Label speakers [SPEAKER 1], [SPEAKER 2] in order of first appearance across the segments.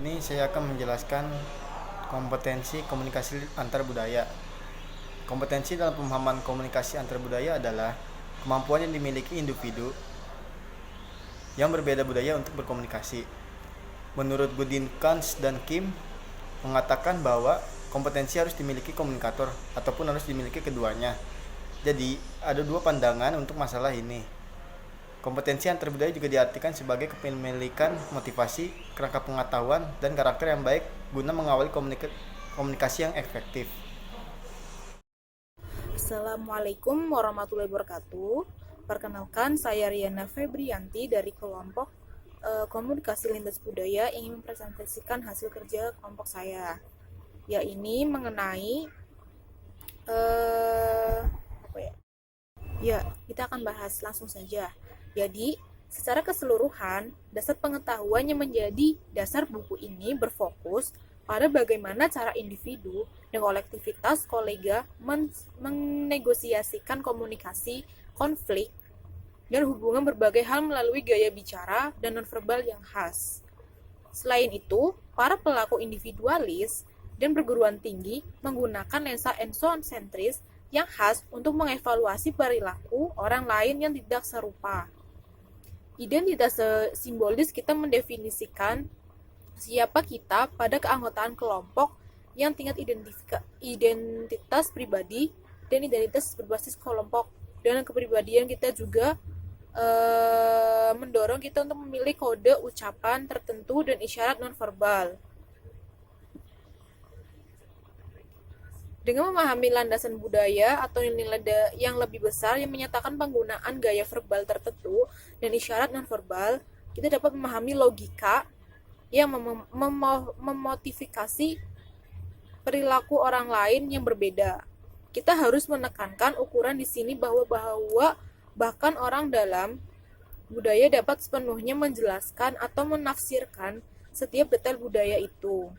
[SPEAKER 1] ini saya akan menjelaskan kompetensi komunikasi antar budaya. Kompetensi dalam pemahaman komunikasi antar budaya adalah kemampuan yang dimiliki individu yang berbeda budaya untuk berkomunikasi. Menurut Gudinkans dan Kim mengatakan bahwa kompetensi harus dimiliki komunikator ataupun harus dimiliki keduanya. Jadi, ada dua pandangan untuk masalah ini. Kompetensi antar budaya juga diartikan sebagai kepemilikan motivasi, kerangka pengetahuan, dan karakter yang baik guna mengawali komunikasi yang efektif.
[SPEAKER 2] Assalamualaikum warahmatullahi wabarakatuh. Perkenalkan, saya Riana Febrianti dari kelompok Komunikasi Lintas Budaya ingin mempresentasikan hasil kerja kelompok saya. Ya, ini mengenai apa ya? Ya, kita akan bahas langsung saja. Jadi, secara keseluruhan, dasar pengetahuan yang menjadi dasar buku ini berfokus pada bagaimana cara individu dan kolektivitas kolega menegosiasikan komunikasi, konflik, dan hubungan berbagai hal melalui gaya bicara dan nonverbal yang khas. Selain itu, para pelaku individualis dan perguruan tinggi menggunakan lensa ensosentris yang khas untuk mengevaluasi perilaku orang lain yang tidak serupa. Identitas simbolis kita mendefinisikan siapa kita pada keanggotaan kelompok yang tingkat identitas pribadi dan identitas berbasis kelompok. Dan kepribadian kita juga mendorong kita untuk memilih kode ucapan tertentu dan isyarat nonverbal. Dengan memahami landasan budaya atau nilai yang lebih besar yang menyatakan penggunaan gaya verbal tertentu dan isyarat nonverbal, kita dapat memahami logika yang memotivasi perilaku orang lain yang berbeda. Kita harus menekankan ukuran di sini bahwa bahkan orang dalam budaya dapat sepenuhnya menjelaskan atau menafsirkan setiap detail budaya itu.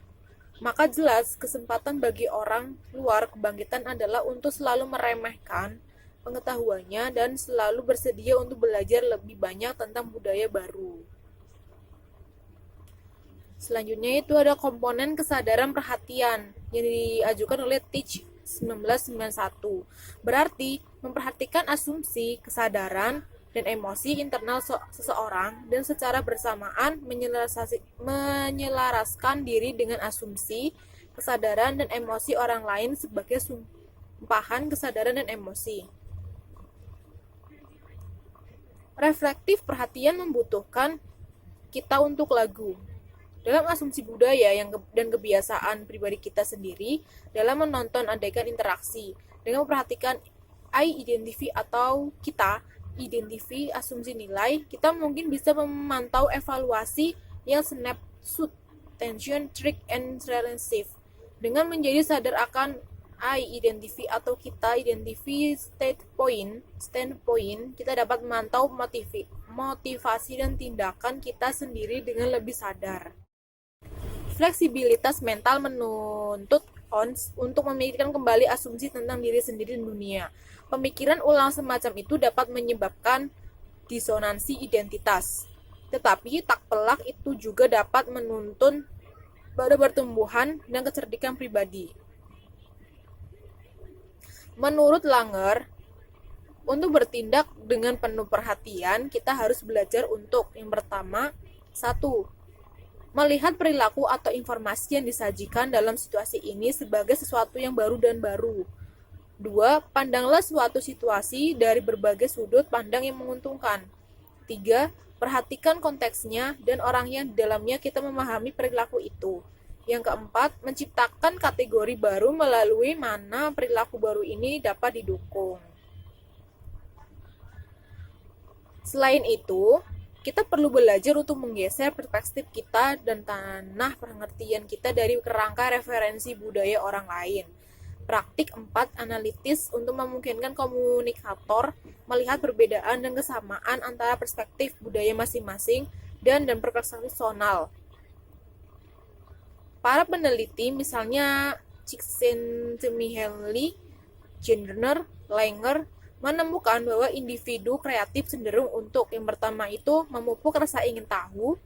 [SPEAKER 2] Maka jelas kesempatan bagi orang luar kebangkitan adalah untuk selalu meremehkan pengetahuannya dan selalu bersedia untuk belajar lebih banyak tentang budaya baru. Selanjutnya itu ada komponen kesadaran perhatian yang diajukan oleh Teach 1991. Berarti memperhatikan asumsi, kesadaran, dan emosi internal seseorang dan secara bersamaan menyelaraskan diri dengan asumsi, kesadaran, dan emosi orang lain sebagai sumpahan kesadaran dan emosi. Reflektif perhatian membutuhkan kita untuk lagu. Dalam asumsi budaya dan kebiasaan pribadi kita sendiri dalam menonton adegan interaksi dengan memperhatikan I-identity atau kita identifi asumsi nilai, kita mungkin bisa memantau evaluasi yang snapshot, tension, trick, and relative. Dengan menjadi sadar akan I-identifi atau kita identifi standpoint, kita dapat memantau motivasi dan tindakan kita sendiri dengan lebih sadar. Fleksibilitas mental menuntut Ons untuk memikirkan kembali asumsi tentang diri sendiri dan dunia. Pemikiran ulang semacam itu dapat menyebabkan disonansi identitas. Tetapi tak pelak itu juga dapat menuntun pada pertumbuhan dan kecerdikan pribadi. Menurut Langer, untuk bertindak dengan penuh perhatian, kita harus belajar untuk yang pertama, 1. Melihat perilaku atau informasi yang disajikan dalam situasi ini sebagai sesuatu yang baru dan baru. 2. Pandanglah suatu situasi dari berbagai sudut pandang yang menguntungkan. 3. Perhatikan konteksnya dan orang yang di dalamnya kita memahami perilaku itu. Yang keempat, menciptakan kategori baru melalui mana perilaku baru ini dapat didukung. Selain itu, kita perlu belajar untuk menggeser perspektif kita dan tanah pengertian kita dari kerangka referensi budaya orang lain. Praktik 4 analitis untuk memungkinkan komunikator melihat perbedaan dan kesamaan antara perspektif budaya masing-masing dan perspektifal. Para peneliti, misalnya Csikszentmihalyi, Gardner, Langer, menemukan bahwa individu kreatif cenderung untuk yang pertama itu memupuk rasa ingin tahu,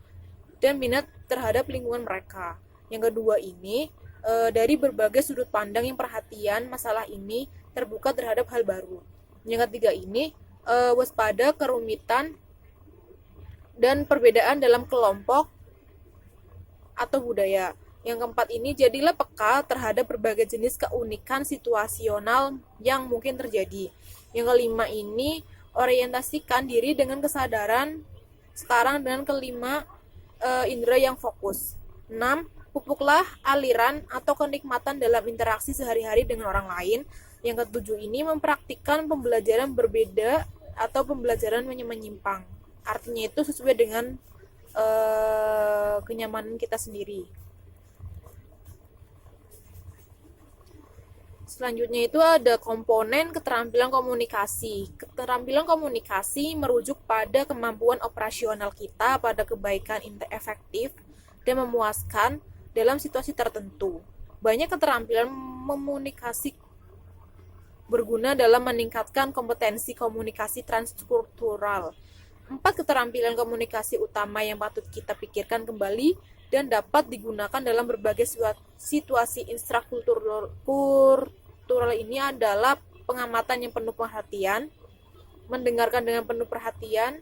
[SPEAKER 2] dan minat terhadap lingkungan mereka. Yang kedua ini, dari berbagai sudut pandang yang perhatian masalah ini terbuka terhadap hal baru. Yang ketiga ini, waspada kerumitan dan perbedaan dalam kelompok atau budaya. Yang keempat ini, jadilah peka terhadap berbagai jenis keunikan situasional yang mungkin terjadi. Yang kelima ini, orientasikan diri dengan kesadaran sekarang dengan kelima indera yang fokus. 6. Pupuklah aliran atau kenikmatan dalam interaksi sehari-hari dengan orang lain. Yang ketujuh ini, mempraktikkan pembelajaran berbeda atau pembelajaran menyimpang. Artinya itu sesuai dengan kenyamanan kita sendiri. Selanjutnya itu ada komponen keterampilan komunikasi. Keterampilan komunikasi merujuk pada kemampuan operasional kita pada kebaikan efektif dan memuaskan dalam situasi tertentu. Banyak keterampilan komunikasi berguna dalam meningkatkan kompetensi komunikasi transkultural. 4 keterampilan komunikasi utama yang patut kita pikirkan kembali dan dapat digunakan dalam berbagai situasi intrakultural ini adalah pengamatan yang penuh perhatian, mendengarkan dengan penuh perhatian,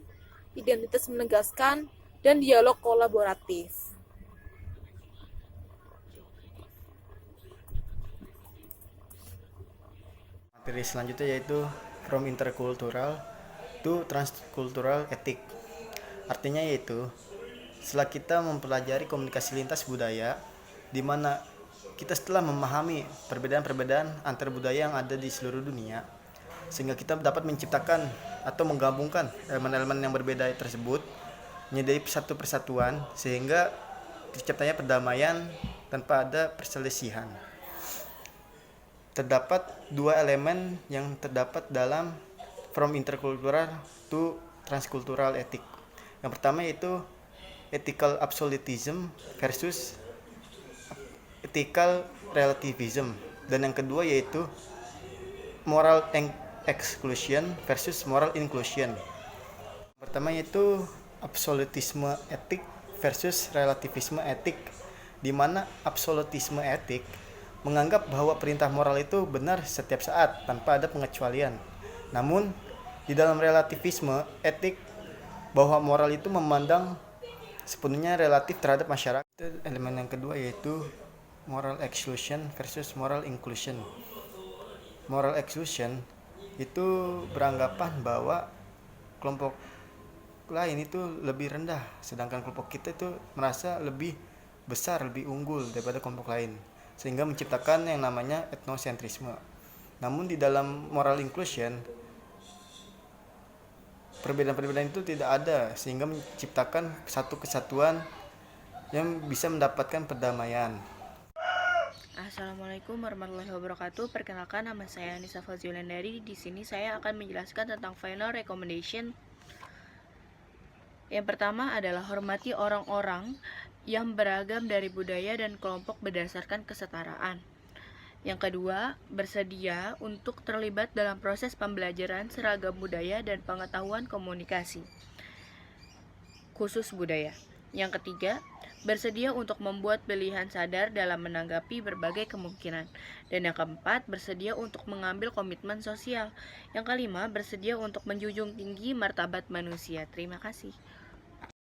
[SPEAKER 2] identitas menegaskan, dan dialog kolaboratif.
[SPEAKER 1] Materi selanjutnya yaitu from intercultural to transcultural ethic. Artinya yaitu setelah kita mempelajari komunikasi lintas budaya, di mana kita setelah memahami perbedaan-perbedaan antar budaya yang ada di seluruh dunia, sehingga kita dapat menciptakan atau menggabungkan elemen-elemen yang berbeda tersebut menjadi satu persatuan, sehingga terciptanya perdamaian tanpa ada perselisihan. Terdapat 2 elemen yang terdapat dalam from intercultural to transcultural ethic. Yang pertama yaitu ethical absolutism versus ethical relativism, dan yang kedua yaitu moral exclusion versus moral inclusion. Pertama yaitu absolutisme etik versus relativisme etik, di mana absolutisme etik menganggap bahwa perintah moral itu benar setiap saat tanpa ada pengecualian. Namun di dalam relativisme etik, bahwa moral itu memandang sepenuhnya relatif terhadap masyarakat. Elemen yang kedua yaitu moral exclusion versus moral inclusion. Moral exclusion itu beranggapan bahwa kelompok lain itu lebih rendah, sedangkan kelompok kita itu merasa lebih besar, lebih unggul daripada kelompok lain, sehingga menciptakan yang namanya etnosentrisme. Namun di dalam moral inclusion, perbedaan-perbedaan itu tidak ada, sehingga menciptakan satu kesatuan yang bisa mendapatkan perdamaian.
[SPEAKER 3] Assalamualaikum warahmatullahi wabarakatuh. Perkenalkan, nama saya Anissa Faziulandari. Di sini saya akan menjelaskan tentang final recommendation. Yang pertama adalah hormati orang-orang yang beragam dari budaya dan kelompok berdasarkan kesetaraan. Yang kedua, bersedia untuk terlibat dalam proses pembelajaran seragam budaya dan pengetahuan komunikasi khusus budaya. Yang ketiga, bersedia untuk membuat pilihan sadar dalam menanggapi berbagai kemungkinan. Dan yang keempat, bersedia untuk mengambil komitmen sosial. Yang kelima, bersedia untuk menjunjung tinggi martabat manusia. Terima kasih.